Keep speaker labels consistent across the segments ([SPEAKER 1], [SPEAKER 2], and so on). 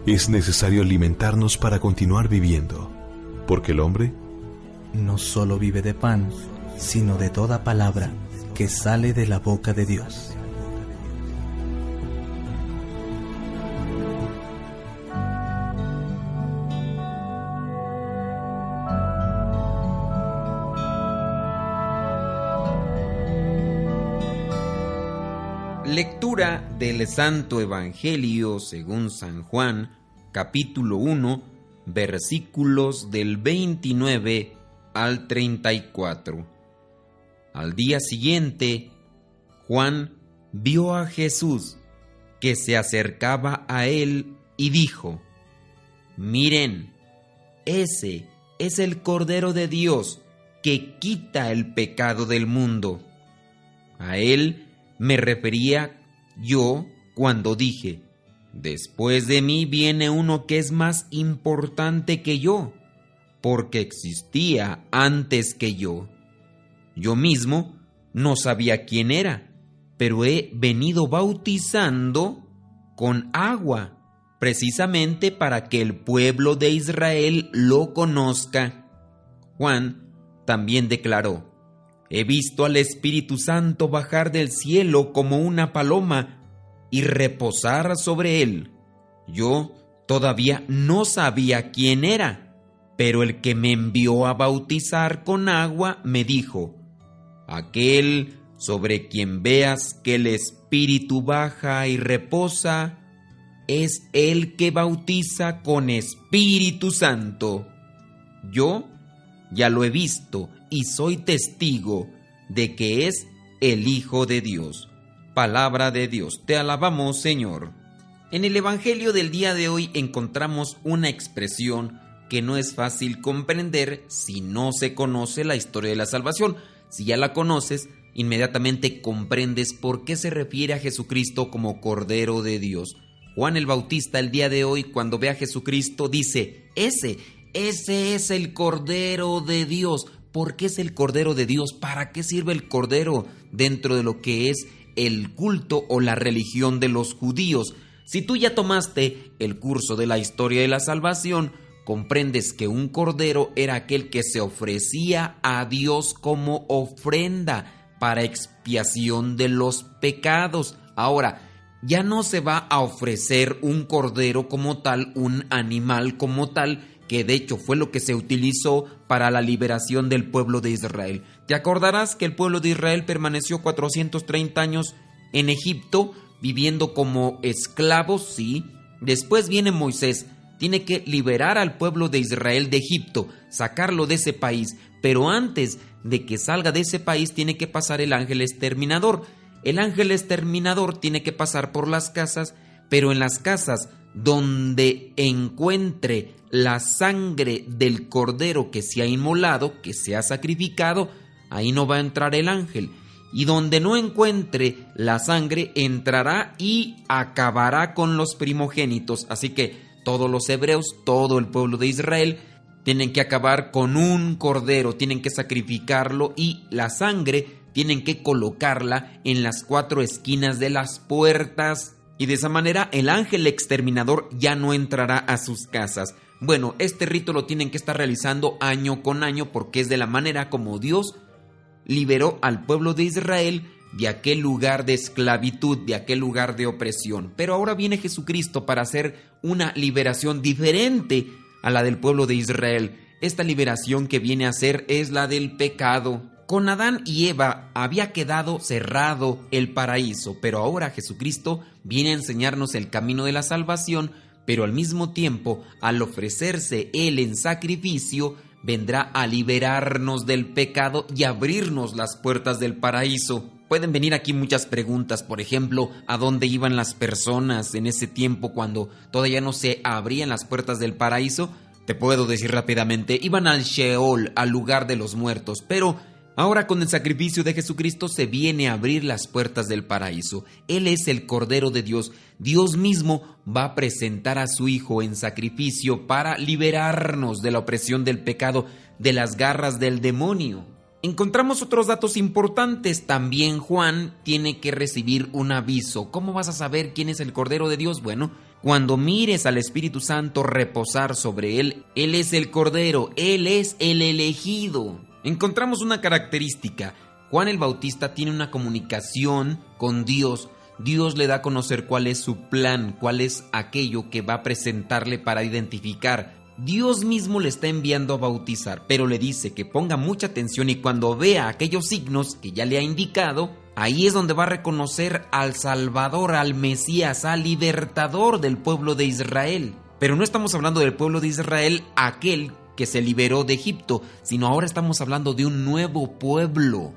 [SPEAKER 1] Es necesario alimentarnos para continuar viviendo, porque el hombre
[SPEAKER 2] no solo vive de pan, sino de toda palabra que sale de la boca de Dios.
[SPEAKER 3] Lectura del Santo Evangelio según San Juan, capítulo 1, versículos del 29 al 34. Al día siguiente, Juan vio a Jesús que se acercaba a él y dijo: «Miren, ese es el Cordero de Dios que quita el pecado del mundo». A él me refería yo cuando dije: «Después de mí viene uno que es más importante que yo, porque existía antes que yo. Yo mismo no sabía quién era, pero he venido bautizando con agua, precisamente para que el pueblo de Israel lo conozca». Juan también declaró: «He visto al Espíritu Santo bajar del cielo como una paloma y reposar sobre él. Yo todavía no sabía quién era, pero el que me envió a bautizar con agua me dijo: aquel sobre quien veas que el Espíritu baja y reposa, es el que bautiza con Espíritu Santo. Yo ya lo he visto y soy testigo de que es el Hijo de Dios». Palabra de Dios, te alabamos, Señor. En el Evangelio del día de hoy encontramos una expresión que no es fácil comprender si no se conoce la historia de la salvación. Si ya la conoces, inmediatamente comprendes por qué se refiere a Jesucristo como Cordero de Dios. Juan el Bautista el día de hoy, cuando ve a Jesucristo, dice: ese es el Cordero de Dios. ¿Por qué es el Cordero de Dios? ¿Para qué sirve el Cordero dentro de lo que es el culto o la religión de los judíos? Si tú ya tomaste el curso de la historia de la salvación, comprendes que un cordero era aquel que se ofrecía a Dios como ofrenda para expiación de los pecados. Ahora, ya no se va a ofrecer un cordero como tal, un animal como tal, que de hecho fue lo que se utilizó para la liberación del pueblo de Israel. Te acordarás que el pueblo de Israel permaneció 430 años en Egipto, viviendo como esclavos, sí. Después viene Moisés, tiene que liberar al pueblo de Israel de Egipto, sacarlo de ese país, pero antes de que salga de ese país tiene que pasar el ángel exterminador. El ángel exterminador tiene que pasar por las casas, pero en las casas donde encuentre la sangre del cordero que se ha inmolado, que se ha sacrificado, ahí no va a entrar el ángel. Y donde no encuentre la sangre, entrará y acabará con los primogénitos. Así que todos los hebreos, todo el pueblo de Israel, tienen que acabar con un cordero, tienen que sacrificarlo, y la sangre tienen que colocarla en las 4 esquinas de las puertas. Y de esa manera el ángel exterminador ya no entrará a sus casas. Bueno, este rito lo tienen que estar realizando año con año, porque es de la manera como Dios liberó al pueblo de Israel de aquel lugar de esclavitud, de aquel lugar de opresión. Pero ahora viene Jesucristo para hacer una liberación diferente a la del pueblo de Israel. Esta liberación que viene a hacer es la del pecado. Con Adán y Eva había quedado cerrado el paraíso, pero ahora Jesucristo viene a enseñarnos el camino de la salvación, pero al mismo tiempo, al ofrecerse Él en sacrificio, vendrá a liberarnos del pecado y abrirnos las puertas del paraíso. Pueden venir aquí muchas preguntas, por ejemplo, ¿a dónde iban las personas en ese tiempo cuando todavía no se abrían las puertas del paraíso? Te puedo decir rápidamente, iban al Sheol, al lugar de los muertos, pero ahora con el sacrificio de Jesucristo se viene a abrir las puertas del paraíso. Él es el Cordero de Dios. Dios mismo va a presentar a su Hijo en sacrificio para liberarnos de la opresión del pecado, de las garras del demonio. Encontramos otros datos importantes. También Juan tiene que recibir un aviso. ¿Cómo vas a saber quién es el Cordero de Dios? Bueno, Cuando mires al Espíritu Santo reposar sobre él, él es el Cordero, él es el elegido. Encontramos una característica. Juan el Bautista tiene una comunicación con Dios. Dios le da a conocer cuál es su plan, cuál es aquello que va a presentarle para identificar. Dios mismo le está enviando a bautizar, pero le dice que ponga mucha atención y cuando vea aquellos signos que ya le ha indicado, ahí es donde va a reconocer al Salvador, al Mesías, al libertador del pueblo de Israel. Pero no estamos hablando del pueblo de Israel, aquel que se liberó de Egipto, sino ahora estamos hablando de un nuevo pueblo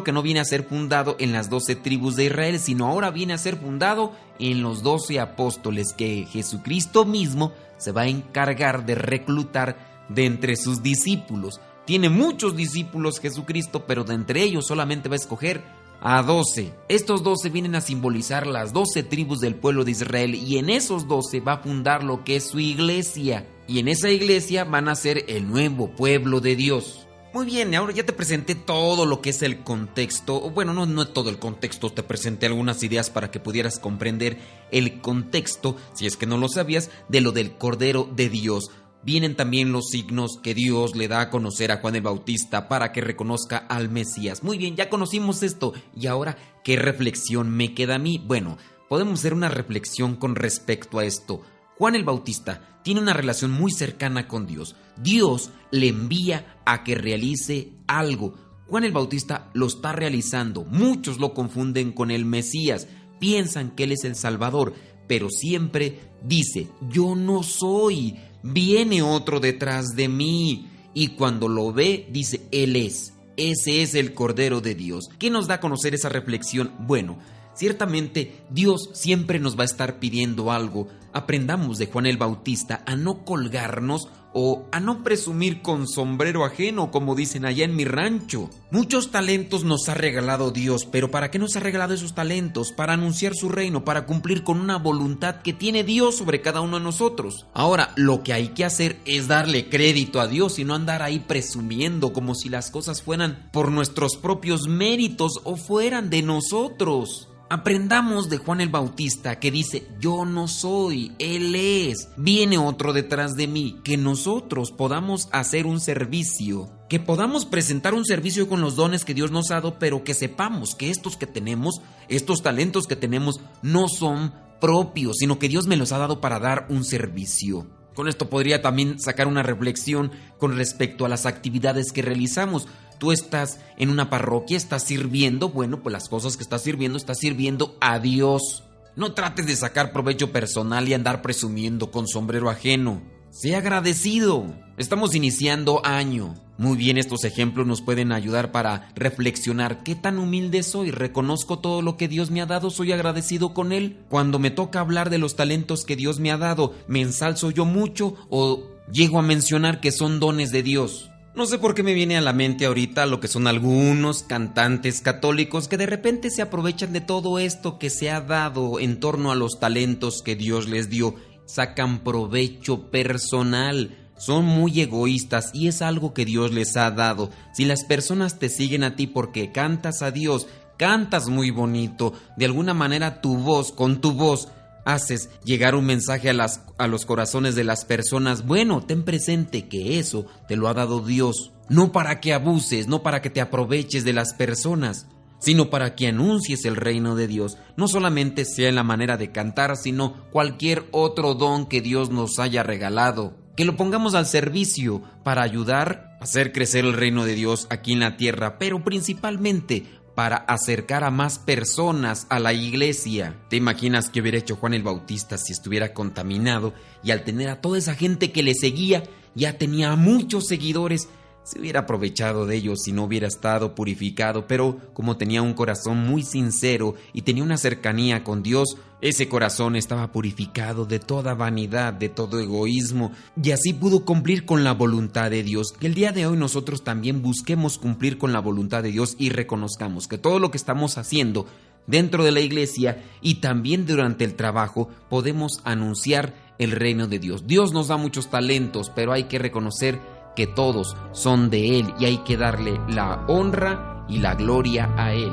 [SPEAKER 3] que no viene a ser fundado en las 12 tribus de Israel, sino ahora viene a ser fundado en los 12 apóstoles que Jesucristo mismo se va a encargar de reclutar de entre sus discípulos. Tiene muchos discípulos Jesucristo, pero de entre ellos solamente va a escoger a 12. Estos 12 vienen a simbolizar las 12 tribus del pueblo de Israel y en esos 12 va a fundar lo que es su iglesia. Y en esa iglesia van a ser el nuevo pueblo de Dios. Muy bien, ahora ya te presenté todo lo que es el contexto. Bueno, no todo el contexto, te presenté algunas ideas para que pudieras comprender el contexto, si es que no lo sabías, de lo del Cordero de Dios. Vienen también los signos que Dios le da a conocer a Juan el Bautista para que reconozca al Mesías. Muy bien, ya conocimos esto. Y ahora, ¿qué reflexión me queda a mí? Bueno, podemos hacer una reflexión con respecto a esto. Juan el Bautista tiene una relación muy cercana con Dios. Dios le envía a que realice algo. Juan el Bautista lo está realizando. Muchos lo confunden con el Mesías. Piensan que él es el Salvador, pero siempre dice: yo no soy, viene otro detrás de mí. Y cuando lo ve, dice: él es. Ese es el Cordero de Dios. ¿Qué nos da a conocer esa reflexión? Bueno, ciertamente Dios siempre nos va a estar pidiendo algo. Aprendamos de Juan el Bautista a no colgarnos o a no presumir con sombrero ajeno, como dicen allá en mi rancho. Muchos talentos nos ha regalado Dios, pero ¿para qué nos ha regalado esos talentos? Para anunciar su reino, para cumplir con una voluntad que tiene Dios sobre cada uno de nosotros. Ahora, lo que hay que hacer es darle crédito a Dios y no andar ahí presumiendo como si las cosas fueran por nuestros propios méritos o fueran de nosotros. Aprendamos de Juan el Bautista que dice: yo no soy, él es, viene otro detrás de mí. Que nosotros podamos hacer un servicio, que podamos presentar un servicio con los dones que Dios nos ha dado, pero que sepamos que estos que tenemos, estos talentos que tenemos, no son propios, sino que Dios me los ha dado para dar un servicio. Con esto podría también sacar una reflexión con respecto a las actividades que realizamos. Tú estás en una parroquia, estás sirviendo, bueno, pues las cosas que estás sirviendo a Dios. No trates de sacar provecho personal y andar presumiendo con sombrero ajeno. Sé agradecido. Estamos iniciando año. Muy bien, estos ejemplos nos pueden ayudar para reflexionar. ¿Qué tan humilde soy? ¿Reconozco todo lo que Dios me ha dado? ¿Soy agradecido con Él? Cuando me toca hablar de los talentos que Dios me ha dado, ¿me ensalzo yo mucho o llego a mencionar que son dones de Dios? No sé por qué me viene a la mente ahorita lo que son algunos cantantes católicos que de repente se aprovechan de todo esto que se ha dado en torno a los talentos que Dios les dio. Sacan provecho personal. Son muy egoístas y es algo que Dios les ha dado. Si las personas te siguen a ti porque cantas a Dios, cantas muy bonito, de alguna manera con tu voz, haces llegar un mensaje a los corazones de las personas. Bueno, ten presente que eso te lo ha dado Dios. No para que abuses, no para que te aproveches de las personas, sino para que anuncies el reino de Dios. No solamente sea en la manera de cantar, sino cualquier otro don que Dios nos haya regalado. Que lo pongamos al servicio para ayudar a hacer crecer el reino de Dios aquí en la tierra, pero principalmente para acercar a más personas a la iglesia. ¿Te imaginas qué hubiera hecho Juan el Bautista si estuviera contaminado y al tener a toda esa gente que le seguía, ya tenía muchos seguidores? Se hubiera aprovechado de ellos si no hubiera estado purificado, pero como tenía un corazón muy sincero y tenía una cercanía con Dios, ese corazón estaba purificado de toda vanidad, de todo egoísmo, y así pudo cumplir con la voluntad de Dios. Que el día de hoy nosotros también busquemos cumplir con la voluntad de Dios y reconozcamos que todo lo que estamos haciendo dentro de la iglesia y también durante el trabajo podemos anunciar el reino de Dios. Dios nos da muchos talentos, pero hay que reconocer que todos son de Él y hay que darle la honra y la gloria a Él.